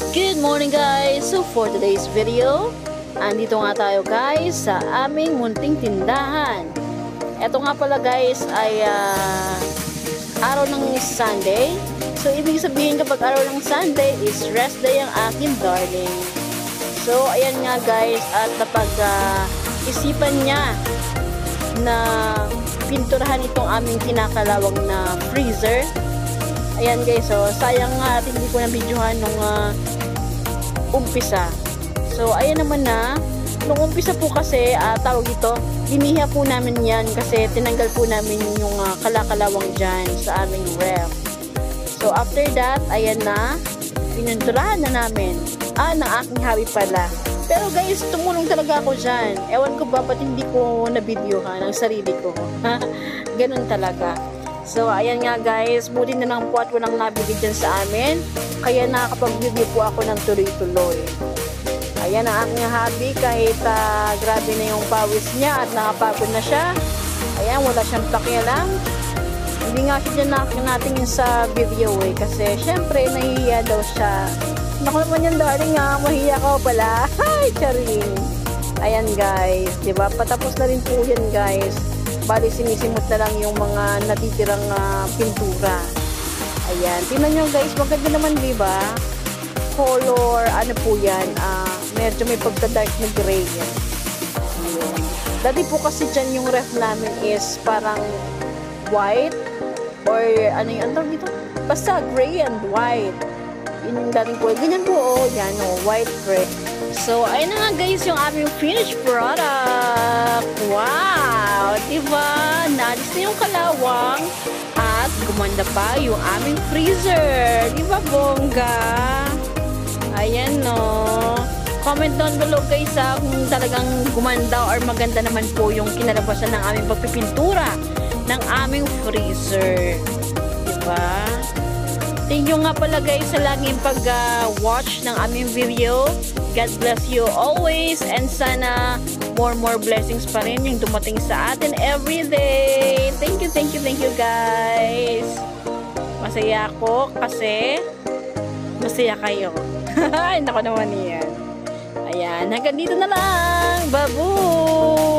Good morning guys! So for today's video, andito nga tayo guys sa aming munting tindahan. Ito nga pala guys ay araw ng Sunday. So ibig sabihin kapag araw ng Sunday is rest day ang aking darling. So ayan nga guys, at napag-isipan niya na pinturahan itong aming kinakalawang na freezer. Ayan guys, so sayang nga at hindi ko na-videohan nung umpisa. So ayan naman na, nung umpisa po kasi tawag ito, liniha po namin yan kasi tinanggal po namin yung kalakalawang dyan sa aming ref. So after that, ayan na, pininturahan na namin. Ng aking hobby pala. Pero guys, tumulong talaga ako dyan. Ewan ko ba, ba't hindi ko na-videohan ang sarili ko. Ganun talaga. So, ayan nga guys, buti na lang po at walang nabili dyan sa amin. Kaya nakakapag-review po ako ng tuloy-tuloy. Ayan ang aking hobby kahit grabe na yung pawis niya at nakapagod na siya. Ayan, wala siyang pakialam. Hindi nga siya dyan natingin sa video kasi syempre nahihiya daw siya. Naku naman yan darling mahihiya ka pala. Hi, charing! Ayan guys, diba? Patapos na rin po yan guys. Bali sinisimot na lang yung mga natitirang pintura. Ayan, tingnan nyo guys, maganda naman diba? Color, ano po yan, medyo may pagka-dark na gray yan. Ayan. Dati po kasi dyan yung ref namin is parang white or ano yung tawag dito? Basta gray and white. Yun yung dating po. Ganyan po, yan white gray. So, ayun na nga guys yung aming finished product. Wow! Diba? Naalis na yung kalawang at gumanda pa yung aming freezer. Diba bongga? Ayan no. Comment down below guys kung talagang gumanda or maganda naman po yung kinalabasan ng aming pagpipintura ng aming freezer. Diba? Thank you nga pala guys sa laging pag-watch ng aming video. God bless you always and sana more blessings pa rin yung dumating sa atin everyday. Thank you guys. Masaya ako kasi masaya kayo. Ay, nako naman yan. Ayan, hanggang dito na lang. Babu!